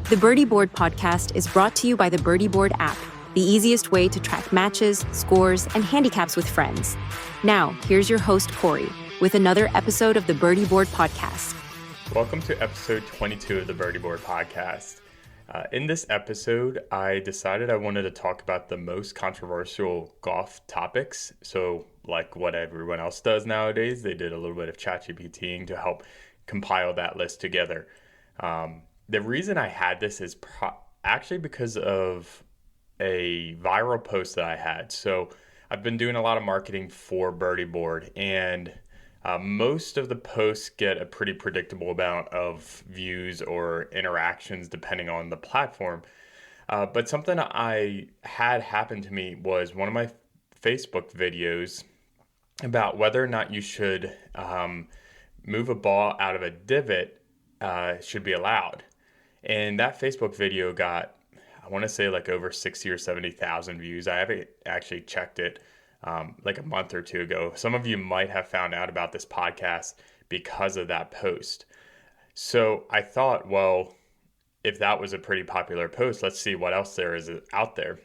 The Birdie Board podcast is brought to you by the Birdie Board app, the easiest way to track matches, scores, and handicaps with friends. Now, here's your host, Corey, with another episode of the Birdie Board podcast. Welcome to episode 22 of the Birdie Board podcast. In this episode, I decided I wanted to talk about the most controversial golf topics. So, like what everyone else does nowadays, they did a little bit of ChatGPTing to help compile that list together. The reason I had this is actually because of a viral post that I had. So I've been doing a lot of marketing for Birdie Board, and most of the posts get a pretty predictable amount of views or interactions depending on the platform. But something I had happen to me was one of my Facebook videos about whether or not you should move a ball out of a divot should be allowed. And that Facebook video got, I want to say, like over 60 or 70,000 views. I haven't actually checked it like a month or two ago. Some of you might have found out about this podcast because of that post. So I thought, well, if that was a pretty popular post, let's see what else there is out there.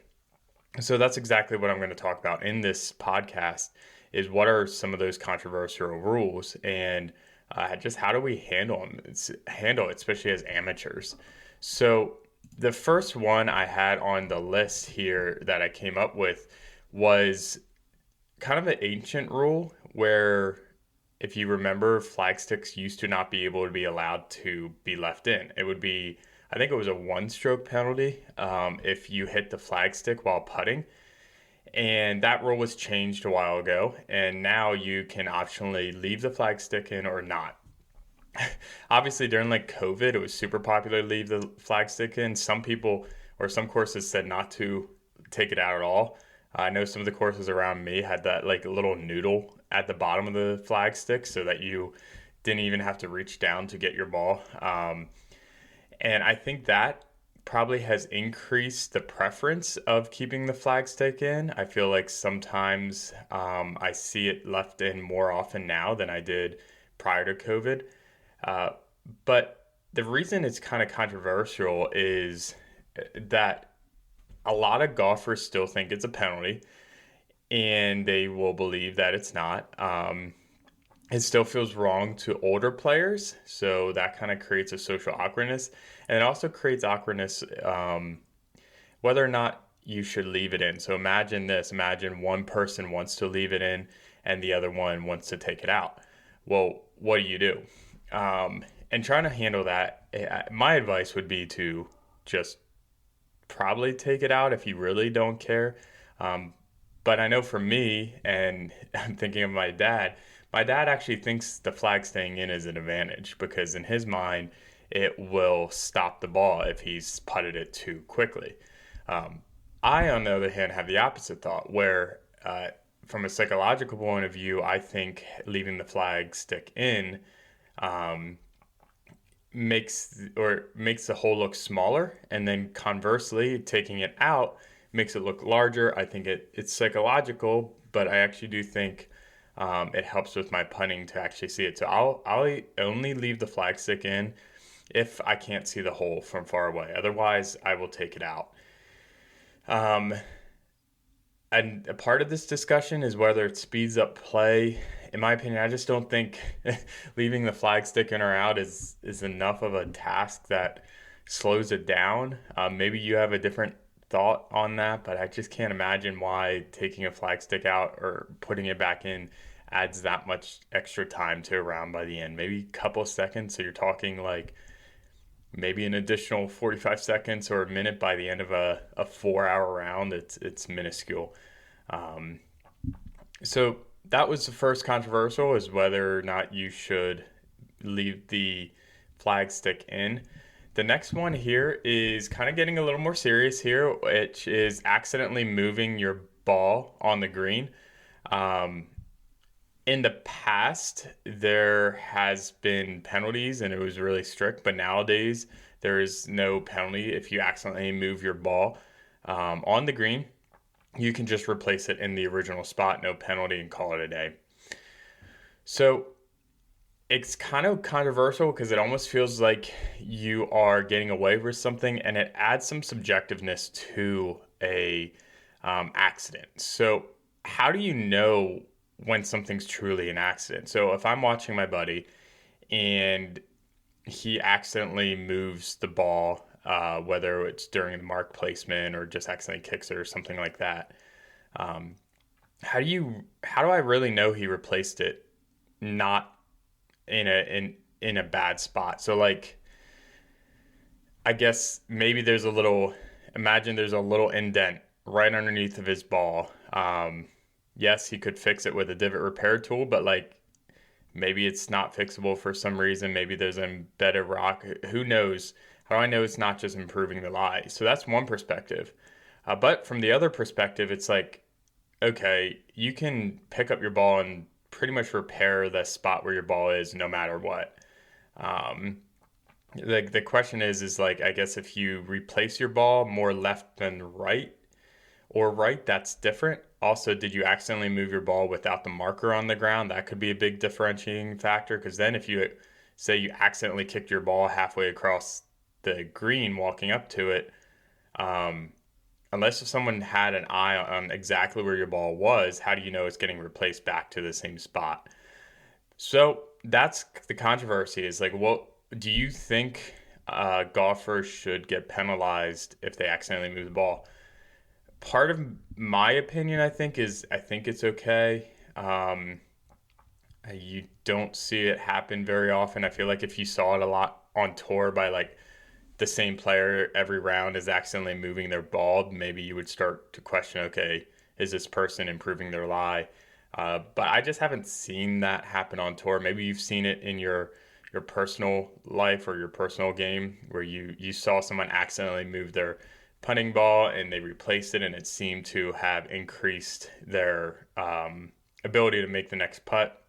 So that's exactly what I'm going to talk about in this podcast, is what are some of those controversial rules, and just how do we handle it, especially as amateurs. So the first one I had on the list here that I came up with was kind of an ancient rule where, if you remember, flagsticks used to not be able to be allowed to be left in. It would be, I think it was a one-stroke penalty if you hit the flagstick while putting. And that rule was changed a while ago, and now you can optionally leave the flagstick in or not. Obviously, during like COVID, it was super popular to leave the flagstick in. Some people or some courses said not to take it out at all. I know some of the courses around me had that like little noodle at the bottom of the flagstick so that you didn't even have to reach down to get your ball. And I think that probably has increased the preference of keeping the flagstick in. I feel like sometimes I see it left in more often now than I did prior to COVID. But the reason it's kind of controversial is that a lot of golfers still think it's a penalty, and they will believe that it's not. It still feels wrong to older players, so that kind of creates a social awkwardness. And it also creates awkwardness whether or not you should leave it in. So imagine this. Imagine one person wants to leave it in and the other one wants to take it out. Well, what do? And trying to handle that, my advice would be to just probably take it out if you really don't care. But I know for me, and I'm thinking of my dad actually thinks the flag staying in is an advantage because in his mind, it will stop the ball if he's putted it too quickly. I, on the other hand, have the opposite thought where from a psychological point of view, I think leaving the flag stick in makes the hole look smaller, and then conversely, taking it out makes it look larger. I think it's psychological, but I actually do think it helps with my putting to actually see it. So I'll only leave the flag stick in if I can't see the hole from far away. Otherwise, I will take it out. And a part of this discussion is whether it speeds up play. In my opinion, I just don't think leaving the flag stick in or out is enough of a task that slows it down. Maybe you have a different thought on that, but I just can't imagine why taking a flag stick out or putting it back in adds that much extra time to a round by the end. Maybe a couple of seconds, so you're talking like maybe an additional 45 seconds or a minute by the end of a 4-hour round. It's minuscule. So that was the first controversial, is whether or not you should leave the flag stick in. The next one here is kind of getting a little more serious here, which is accidentally moving your ball on the green. In the past, there has been penalties and it was really strict, but nowadays there is no penalty if you accidentally move your ball on the green. You can just replace it in the original spot, no penalty, and call it a day. So it's kind of controversial because it almost feels like you are getting away with something, and it adds some subjectiveness to a accident. So, how do you know when something's truly an accident? So, if I'm watching my buddy and he accidentally moves the ball, whether it's during the mark placement or just accidentally kicks it or something like that, um, how do I really know he replaced it not in a bad spot? So like I guess maybe imagine there's a little indent right underneath of his ball. Yes, he could fix it with a divot repair tool, but like maybe it's not fixable for some reason. Maybe there's an embedded rock. Who knows? How do I know it's not just improving the lie? So that's one perspective. But from the other perspective, it's like, okay, you can pick up your ball and pretty much repair the spot where your ball is no matter what. Um, the question is like, I guess if you replace your ball more left than right or right, that's different. Also, did you accidentally move your ball without the marker on the ground? That could be a big differentiating factor, because then if you say you accidentally kicked your ball halfway across the green walking up to it, um, unless if someone had an eye on exactly where your ball was, how do you know it's getting replaced back to the same spot? So that's the controversy, is like, what do you think golfers should get penalized if they accidentally move the ball? Part of my opinion, I think it's okay. You don't see it happen very often. I feel like if you saw it a lot on tour by like the same player every round is accidentally moving their ball, maybe you would start to question, okay, is this person improving their lie? But I just haven't seen that happen on tour. Maybe you've seen it in your personal life or your personal game where you saw someone accidentally move their putting ball and they replaced it, and it seemed to have increased their ability to make the next putt.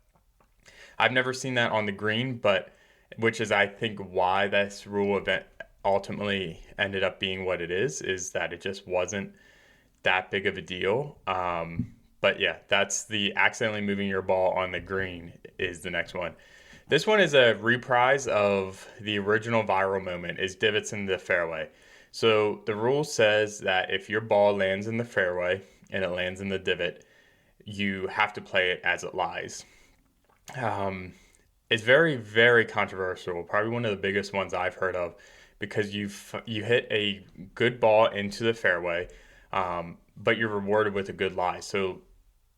I've never seen that on the green, but which is, I think, why this rule event ultimately ended up being what it is that it just wasn't that big of a deal. But yeah, that's the accidentally moving your ball on the green is the next one. This one is a reprise of the original viral moment, is divots in the fairway. So the rule says that if your ball lands in the fairway and it lands in the divot, you have to play it as it lies. Um, it's very, very controversial. Probably one of the biggest ones I've heard of, because you hit a good ball into the fairway, but you're rewarded with a good lie. So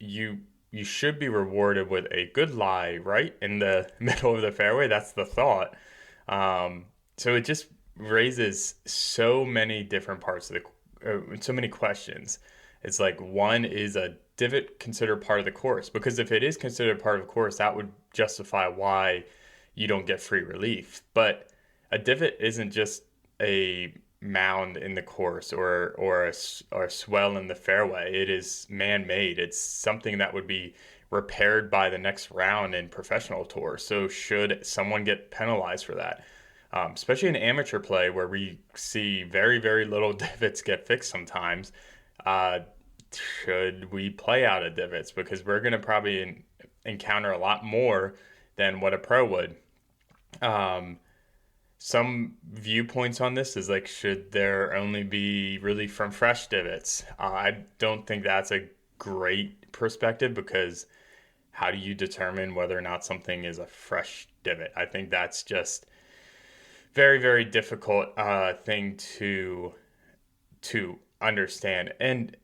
you you should be rewarded with a good lie right in the middle of the fairway. That's the thought. So it just raises so many different parts of so many questions. It's like, one, is a divot considered part of the course? Because if it is considered part of the course, that would justify why you don't get free relief. But a divot isn't just a mound in the course or a swell in the fairway. It is man-made. It's something that would be repaired by the next round in professional tour. So should someone get penalized for that? Especially in amateur play, where we see very, very little divots get fixed sometimes. Should we play out of divots? Because we're going to probably encounter a lot more than what a pro would. Some viewpoints on this is like, should there only be really from fresh divots? I don't think that's a great perspective, because how do you determine whether or not something is a fresh divot? I think that's just very, very difficult thing to understand. And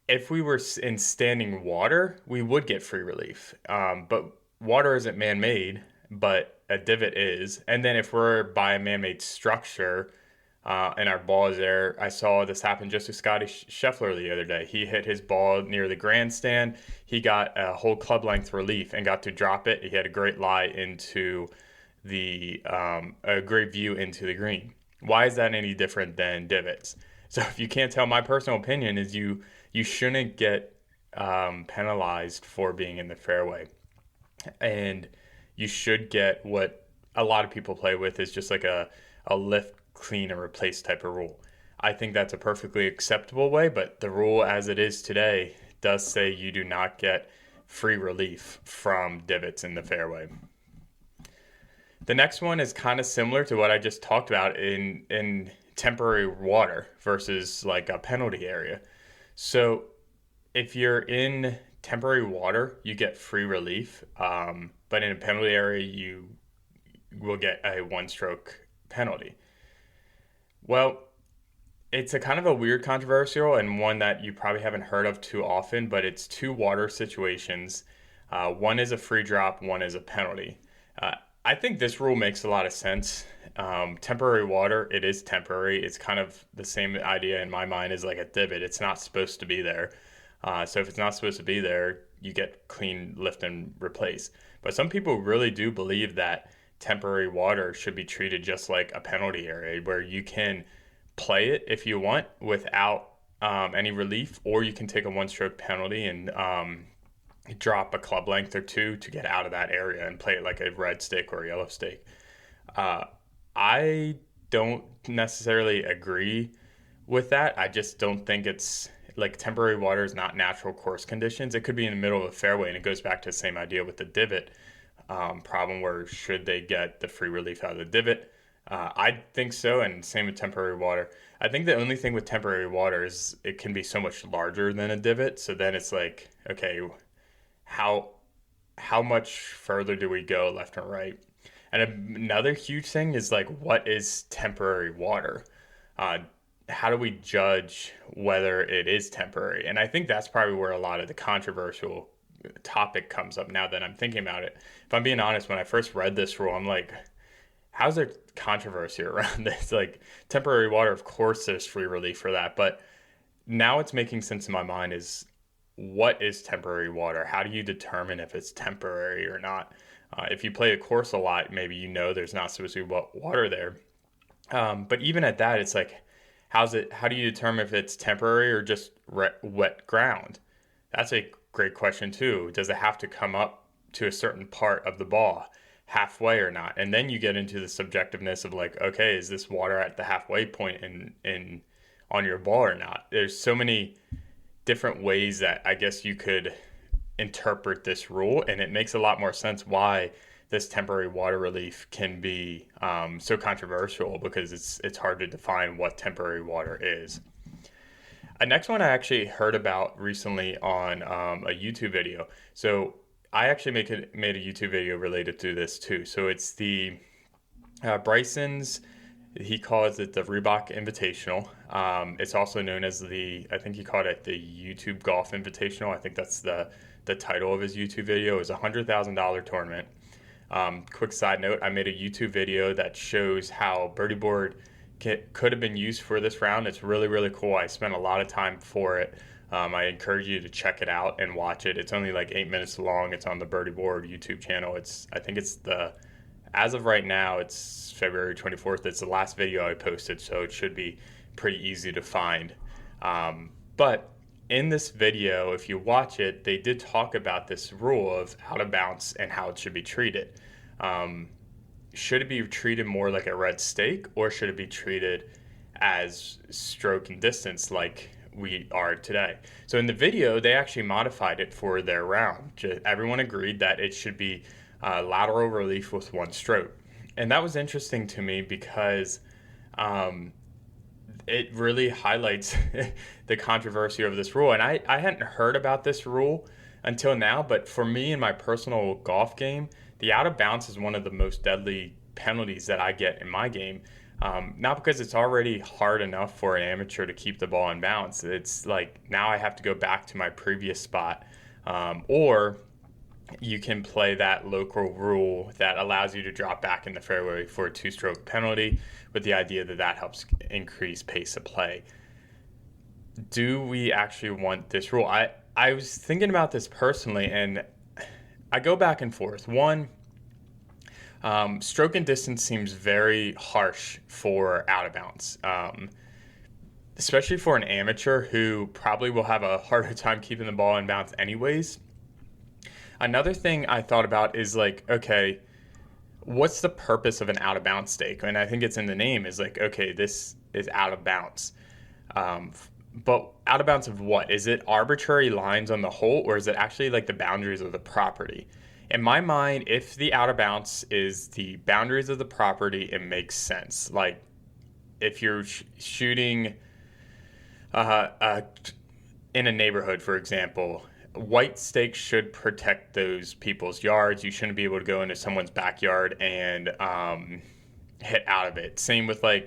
if we were in standing water, we would get free relief. But water isn't man-made, but a divot is. And then if we're by a man-made structure and our ball is there, I saw this happen just to Scotty Scheffler the other day. He hit his ball near the grandstand. He got a whole club length relief and got to drop it. He had a great lie into a great view into the green. Why is that any different than divots? So if you can't tell, my personal opinion is you shouldn't get penalized for being in the fairway, and you should get what a lot of people play with, is just like a lift, clean, and replace type of rule. I think that's a perfectly acceptable way, but the rule as it is today does say you do not get free relief from divots in the fairway. The next one is kind of similar to what I just talked about in temporary water versus like a penalty area. So if you're in temporary water, you get free relief, but in a penalty area, you will get a one-stroke penalty. Well, it's a kind of a weird controversial and one that you probably haven't heard of too often, but it's two water situations. One is a free drop, one is a penalty. I think this rule makes a lot of sense. Temporary water, it is temporary. It's kind of the same idea in my mind as like a divot. It's not supposed to be there. So if it's not supposed to be there, you get clean, lift, and replace. But some people really do believe that temporary water should be treated just like a penalty area where you can play it if you want without any relief, or you can take a one-stroke penalty and drop a club length or two to get out of that area and play it like a red stick or a yellow stick. I don't necessarily agree with that. I just don't think it's like temporary water is not natural course conditions. It could be in the middle of a fairway, and it goes back to the same idea with the divot problem where should they get the free relief out of the divot? I think so, and same with temporary water. I think the only thing with temporary water is it can be so much larger than a divot, so then it's like, okay, how much further do we go left and right? And another huge thing is like, what is temporary water? How do we judge whether it is temporary? And I think that's probably where a lot of the controversial topic comes up now that I'm thinking about it. If I'm being honest, when I first read this rule, I'm like, how's there controversy around this? Like temporary water, of course there's free relief for that. But now it's making sense in my mind is what is temporary water? How do you determine if it's temporary or not? If you play a course a lot, maybe you know there's not supposed to be water there. But even at that, it's like, how do you determine if it's temporary or just wet ground? That's a great question too. Does it have to come up to a certain part of the ball halfway or not? And then you get into the subjectiveness of like, okay, is this water at the halfway point in on your ball or not? There's so many different ways that I guess you could interpret this rule, and it makes a lot more sense why this temporary water relief can be so controversial, because it's hard to define what temporary water is. A next one I actually heard about recently on a YouTube video. So I actually made a YouTube video related to this too. So it's the Bryson's, he calls it the Reebok Invitational. It's also known as I think he called it the YouTube Golf Invitational. I think that's the title of his YouTube video. Is a $100,000 tournament. Quick side note, I made a YouTube video that shows how Birdie Board could have been used for this round. It's really, really cool. I spent a lot of time for it. I encourage you to check it out and watch it. It's only like 8 minutes long. It's on the Birdie Board YouTube channel. I think it's as of right now, it's February 24th. It's the last video I posted, so it should be pretty easy to find. But in this video, if you watch it, they did talk about this rule of out of bounds and how it should be treated. Should it be treated more like a red stake, or should it be treated as stroke and distance like we are today? So in the video, they actually modified it for their round. Everyone agreed that it should be lateral relief with one stroke. And that was interesting to me because it really highlights the controversy of this rule. And I hadn't heard about this rule until now, but for me in my personal golf game, the out of bounds is one of the most deadly penalties that I get in my game. Not because it's already hard enough for an amateur to keep the ball in bounds. It's like now I have to go back to my previous spot. Or you can play that local rule that allows you to drop back in the fairway for a two-stroke penalty with the idea that that helps increase pace of play. Do we actually want this rule? I was thinking about this personally, and I go back and forth. One, stroke and distance seems very harsh for out of bounds, especially for an amateur who probably will have a harder time keeping the ball in bounds anyways. Another thing I thought about is like, okay, what's the purpose of an out of bounds stake? And I think it's in the name, is like, okay, this is out of bounds. But out of bounds of what? Is it arbitrary lines on the hole, or is it actually like the boundaries of the property? in my mind, if the out of bounds is the boundaries of the property, it makes sense. Like if you're shooting in a neighborhood, for example, white stakes should protect those people's yards. You shouldn't be able to go into someone's backyard and hit out of it. Same with I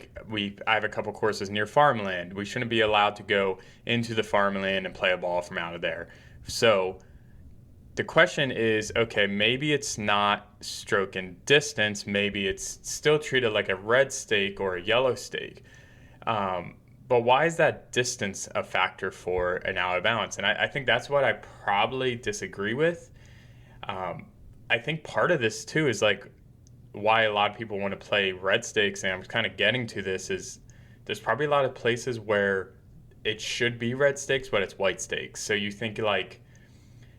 have a couple courses near farmland. We shouldn't be allowed to go into the farmland and play a ball from out of there. So the question is, okay, maybe it's not stroke and distance. Maybe it's still treated like a red stake or a yellow stake. But why is that distance a factor for an out of bounds? And I think that's what I probably disagree with. I think part of this too is why a lot of people want to play red stakes, and I'm kind of getting to this, is there's probably a lot of places where it should be red stakes, but it's white stakes. So you think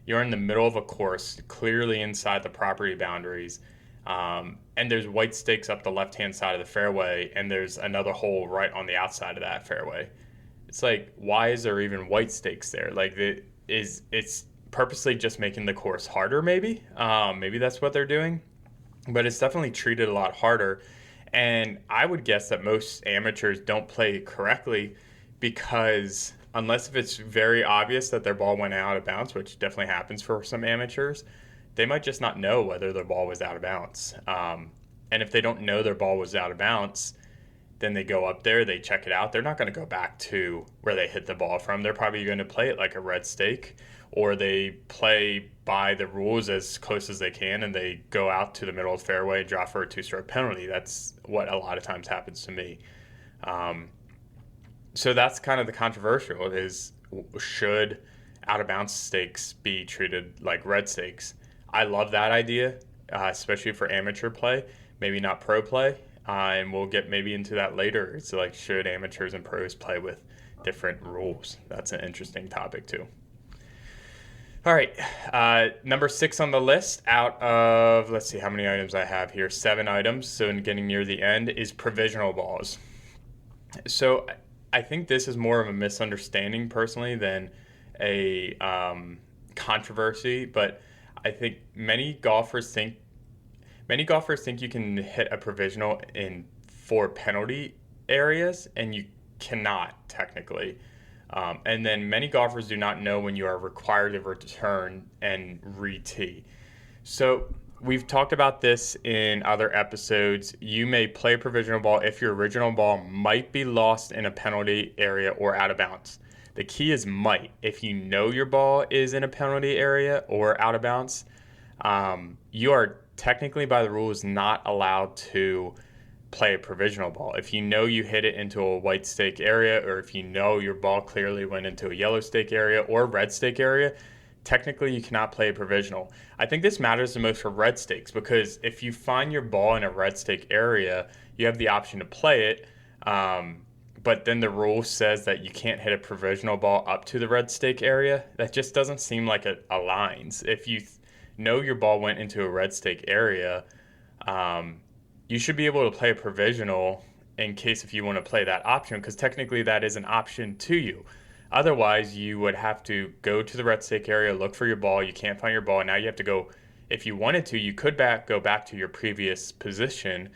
you're in the middle of a course, clearly inside the property boundaries, and there's white stakes up the left-hand side of the fairway, and there's another hole right on the outside of that fairway. It's why is there even white stakes there? It's purposely just making the course harder, maybe? Maybe that's what they're doing. But it's definitely treated a lot harder. And I would guess that most amateurs don't play correctly because unless if it's very obvious that their ball went out of bounds, which definitely happens for some amateurs, they might just not know whether their ball was out of bounds. And if they don't know their ball was out of bounds, then they go up there, they check it out. They're not going to go back to where they hit the ball from. They're probably going to play it like a red stake, or they play by the rules as close as they can, and they go out to the middle of the fairway and draw for a two-stroke penalty. That's what a lot of times happens to me. So that's kind of the controversial, is should out-of-bounds stakes be treated like red stakes? I love that idea, especially for amateur play, maybe not pro play, and we'll get maybe into that later. It's should amateurs and pros play with different rules? That's an interesting topic too. All right, number 6 on the list out of, let's see how many items I have here, 7 items, so in getting near the end, is provisional balls. So I think this is more of a misunderstanding personally than a controversy, but I think many golfers think you can hit a provisional in 4 penalty areas, and you cannot technically. And then many golfers do not know when you are required to return and re-tee. So we've talked about this in other episodes. You may play a provisional ball if your original ball might be lost in a penalty area or out of bounds. The key is might. If you know your ball is in a penalty area or out of bounds, you are technically by the rules not allowed to play a provisional ball. If you know you hit it into a white stake area, or if you know your ball clearly went into a yellow stake area or red stake area, technically you cannot play a provisional. I think this matters the most for red stakes, because if you find your ball in a red stake area, you have the option to play it, but then the rule says that you can't hit a provisional ball up to the red stake area. That just doesn't seem like it aligns. If you know your ball went into a red stake area, you should be able to play a provisional in case if you want to play that option, because technically that is an option to you. Otherwise, you would have to go to the red stake area, look for your ball. You can't find your ball. Now you have to go, if you wanted to, you could go back to your previous position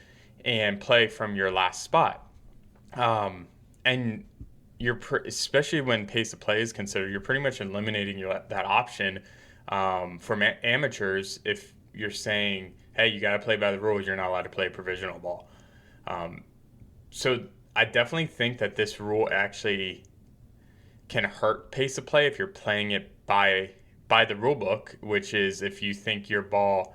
and play from your last spot. And you're especially when pace of play is considered, you're pretty much eliminating that option from amateurs. If you're saying, hey, you got to play by the rules, you're not allowed to play a provisional ball. So I definitely think that this rule actually can hurt pace of play if you're playing it by the rule book, which is if you think your ball,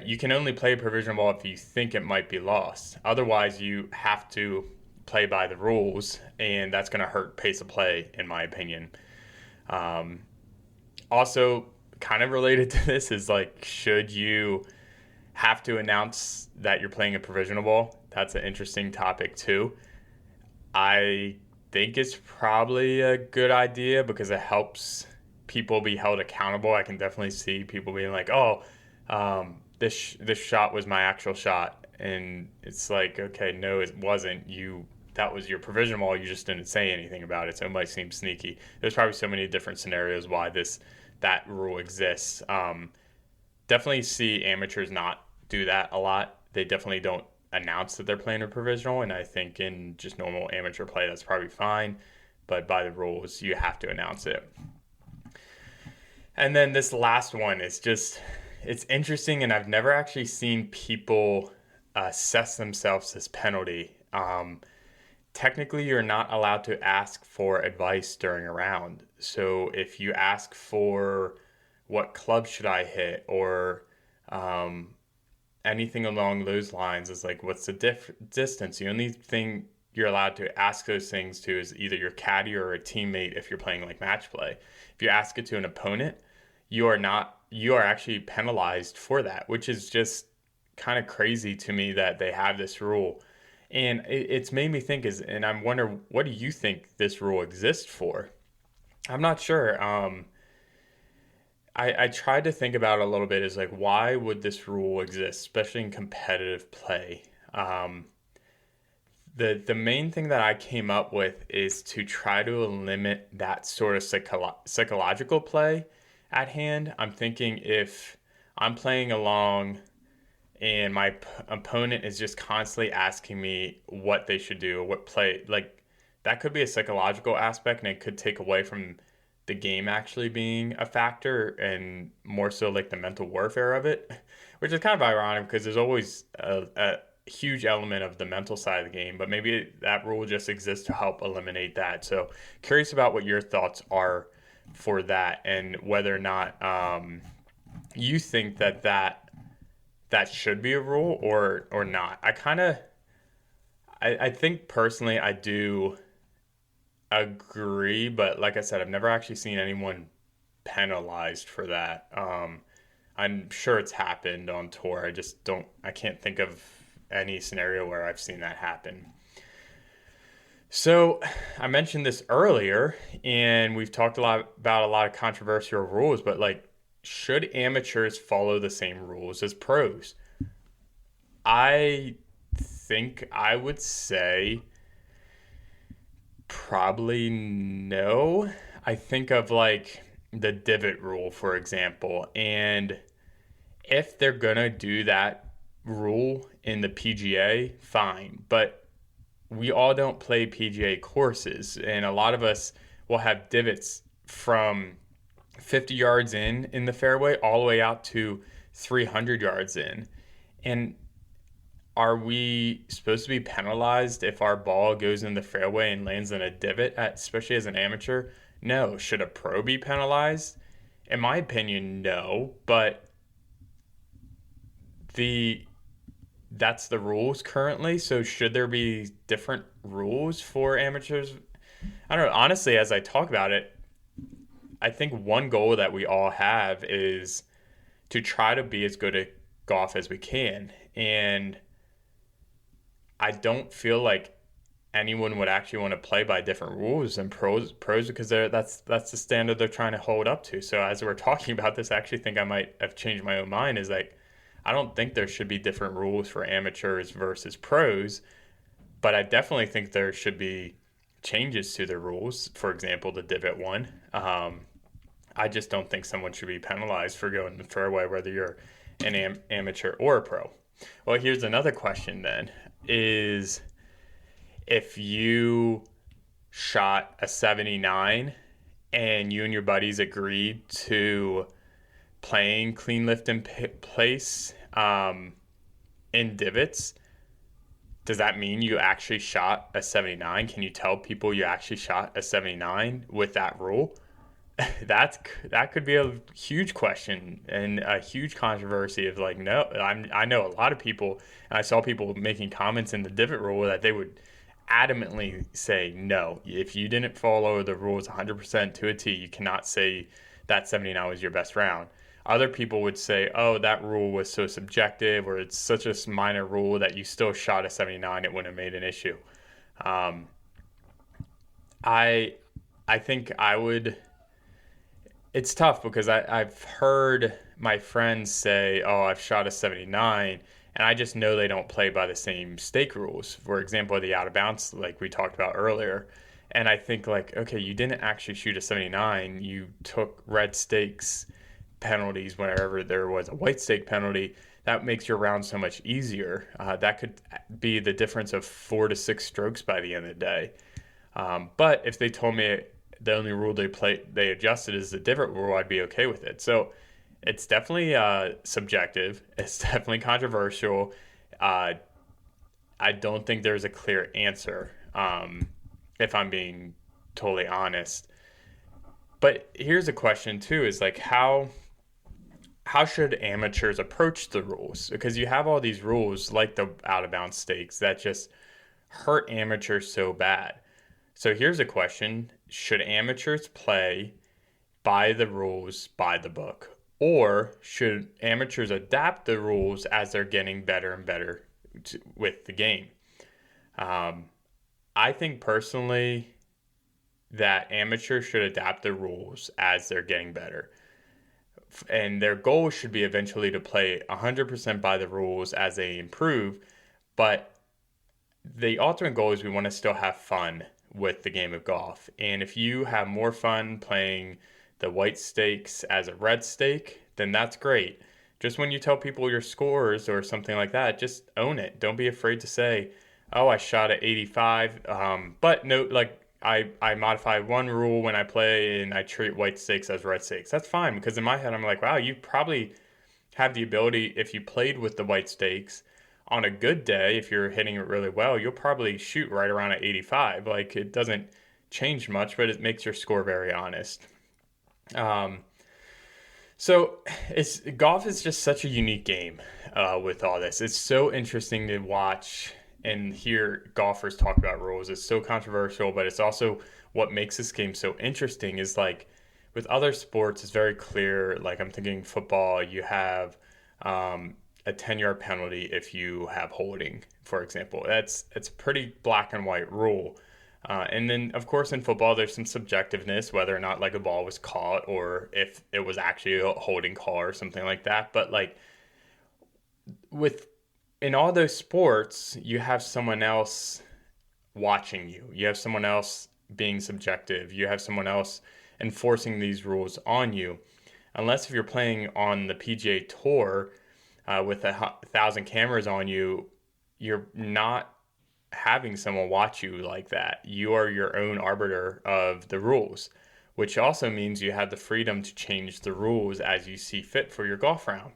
you can only play a provisional ball if you think it might be lost. Otherwise, you have to play by the rules, and that's going to hurt pace of play, in my opinion. Also, kind of related to this is should you have to announce that you're playing a provisional ball? That's an interesting topic too. I think it's probably a good idea because it helps people be held accountable. I can definitely see people being like, oh, this shot was my actual shot. And it's okay, no, it wasn't. That was your provisional ball. You just didn't say anything about it. So it might seem sneaky. There's probably so many different scenarios why that rule exists. definitely see amateurs not do that a lot. They definitely don't announce that they're playing a provisional, and I think in just normal amateur play, that's probably fine. But by the rules, you have to announce it. And then this last one is just, it's interesting, and I've never actually seen people assess themselves as penalty. Technically, you're not allowed to ask for advice during a round. So if you ask for what club should I hit, or anything along those lines, is like, what's the distance? The only thing you're allowed to ask those things to is either your caddy or a teammate if you're playing like match play. If you ask it to an opponent, you are actually penalized for that, which is just kind of crazy to me that they have this rule. And it's made me think, and I'm wondering, what do you think this rule exists for? I'm not sure. I tried to think about it a little bit, is like, why would this rule exist, especially in competitive play? The main thing that I came up with is to try to limit that sort of psychological play at hand. I'm thinking, if I'm playing along and my opponent is just constantly asking me what they should do, what play, like, that could be a psychological aspect, and it could take away from the game actually being a factor, and more so like the mental warfare of it, which is kind of ironic because there's always a huge element of the mental side of the game, but maybe that rule just exists to help eliminate that. So curious about what your thoughts are for that, and whether or not you think that should be a rule or not. I think personally I do agree, but like I said, I've never actually seen anyone penalized for that. I'm sure it's happened on tour. I can't think of any scenario where I've seen that happen. So I mentioned this earlier, and we've talked about a lot of controversial rules, but like, should amateurs follow the same rules as pros? I think I would say probably no. I think of like the divot rule, for example, and if they're gonna do that rule in the PGA, fine, but we all don't play PGA courses, and a lot of us will have divots from 50 yards in the fairway all the way out to 300 yards in. And are we supposed to be penalized if our ball goes in the fairway and lands in a divot, especially as an amateur? No. Should a pro be penalized? In my opinion, no, but that's the rules currently. So should there be different rules for amateurs? I don't know. Honestly, as I talk about it, I think one goal that we all have is to try to be as good at golf as we can. And I don't feel like anyone would actually want to play by different rules than pros because that's the standard they're trying to hold up to. So as we're talking about this, I actually think I might have changed my own mind. Is like, I don't think there should be different rules for amateurs versus pros, but I definitely think there should be changes to the rules. For example, the divot one. I just don't think someone should be penalized for going the fairway, whether you're an amateur or a pro. Well, here's another question then, is if you shot a 79 and you and your buddies agreed to playing clean lift in place in divots, does that mean you actually shot a 79? Can you tell people you actually shot a 79 with that rule? That could be a huge question and a huge controversy of like, no, I know a lot of people, and I saw people making comments in the divot rule that they would adamantly say, no, if you didn't follow the rules 100% to a T, you cannot say that 79 was your best round. Other people would say, oh, that rule was so subjective, or it's such a minor rule that you still shot a 79, it wouldn't have made an issue. I think I would. It's tough because I've heard my friends say, oh, I've shot a 79, and I just know they don't play by the same stake rules. For example, the out of bounds, like we talked about earlier. And I think like, okay, you didn't actually shoot a 79. You took red stakes penalties whenever there was a white stake penalty. That makes your round so much easier. That could be the difference of 4 to 6 strokes by the end of the day. But if they told me the only rule they adjusted is the divot rule, I'd be okay with it. So it's definitely subjective. It's definitely controversial. I don't think there's a clear answer, if I'm being totally honest. But here's a question too: is like how should amateurs approach the rules? Because you have all these rules like the out of bounds stakes that just hurt amateurs so bad. So here's a question: should amateurs play by the rules, by the book? Or should amateurs adapt the rules as they're getting better and better with the game? I think personally that amateurs should adapt the rules as they're getting better. And their goal should be eventually to play 100% by the rules as they improve. But the ultimate goal is we want to still have fun with the game of golf. And if you have more fun playing the white stakes as a red stake, then that's great. Just when you tell people your scores or something like that, just own it. Don't be afraid to say, oh, I shot at 85. But no, like I modify one rule when I play and I treat white stakes as red stakes. That's fine, because in my head, I'm like, wow, you probably have the ability, if you played with the white stakes on a good day, if you're hitting it really well, you'll probably shoot right around at 85. Like, it doesn't change much, but it makes your score very honest. So golf is just such a unique game with all this. It's so interesting to watch and hear golfers talk about rules. It's so controversial, but it's also what makes this game so interesting. Is like with other sports, it's very clear. Like, I'm thinking football, you have a 10-yard penalty if you have holding, for example. It's a pretty black and white rule. And then, of course, in football, there's some subjectiveness, whether or not like a ball was caught or if it was actually a holding call or something like that. But like in all those sports, you have someone else watching you. You have someone else being subjective. You have someone else enforcing these rules on you. Unless if you're playing on the PGA Tour with 1,000 cameras on you, you're not having someone watch you like that. You are your own arbiter of the rules, which also means you have the freedom to change the rules as you see fit for your golf round.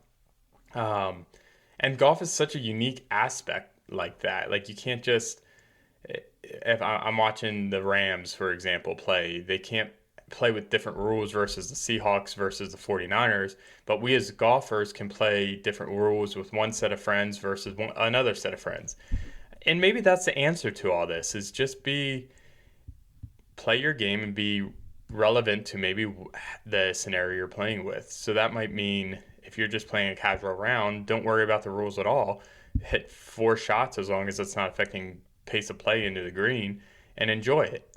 And golf is such a unique aspect like that. Like, you can't just, if I'm watching the Rams, for example, play, they can't play with different rules versus the Seahawks versus the 49ers, but we as golfers can play different rules with one set of friends versus another set of friends. And maybe that's the answer to all this, is just play your game and be relevant to maybe the scenario you're playing with. So that might mean if you're just playing a casual round, don't worry about the rules at all. Hit 4 shots as long as it's not affecting pace of play into the green, and enjoy it.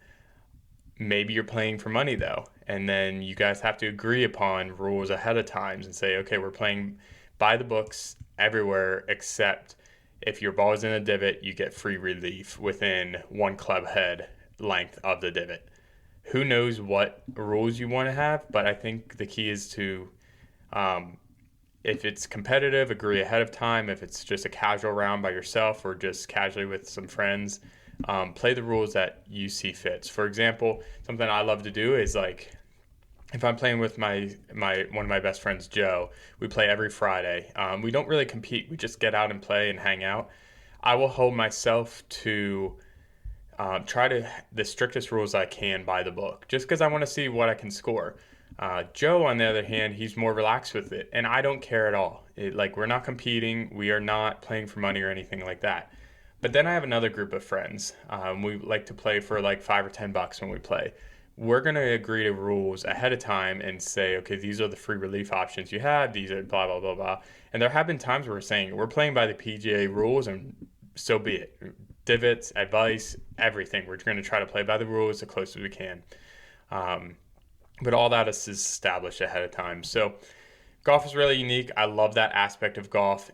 Maybe you're playing for money though, and then you guys have to agree upon rules ahead of time and say, okay, we're playing by the books everywhere except if your ball is in a divot, you get free relief within 1 club head length of the divot. Who knows what rules you want to have, but I think the key is to, if it's competitive, agree ahead of time. If it's just a casual round by yourself or just casually with some friends, play the rules that you see fits. For example, something I love to do is, like, if I'm playing with my one of my best friends, Joe, we play every Friday. We don't really compete. We just get out and play and hang out. I will hold myself to try to the strictest rules I can by the book, just because I want to see what I can score. Joe, on the other hand, he's more relaxed with it, and I don't care at all. We're not competing. We are not playing for money or anything like that. But then I have another group of friends. We like to play for like $5 or $10 when we play. We're going to agree to rules ahead of time and say, okay, these are the free relief options you have. These are blah, blah, blah, blah. And there have been times where we're saying we're playing by the PGA rules, and so be it. Divots, advice, everything. We're going to try to play by the rules as close as we can. But all that is established ahead of time. So golf is really unique. I love that aspect of golf.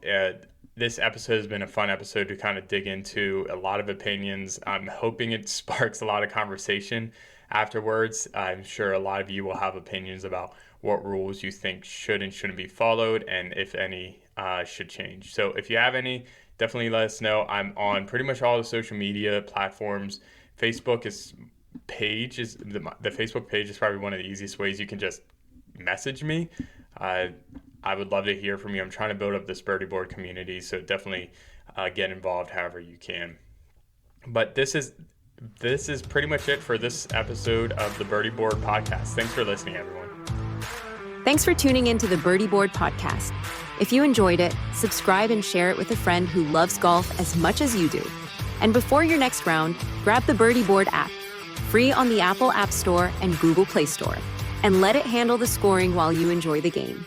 This episode has been a fun episode to kind of dig into a lot of opinions. I'm hoping it sparks a lot of conversation afterwards. I'm sure a lot of you will have opinions about what rules you think should and shouldn't be followed, and if any should change. So if you have any, definitely let us know. I'm on pretty much all the social media platforms. Facebook is page is the Facebook page is probably one of the easiest ways you can just message me. I would love to hear from you. I'm trying to build up this birdie board community, so definitely get involved however you can. But this is pretty much it for this episode of the Birdie Board Podcast. Thanks for listening, everyone. Thanks for tuning in to the Birdie Board Podcast. If you enjoyed it, subscribe and share it with a friend who loves golf as much as you do. And before your next round, grab the Birdie Board app, free on the Apple App Store and Google Play Store, and let it handle the scoring while you enjoy the game.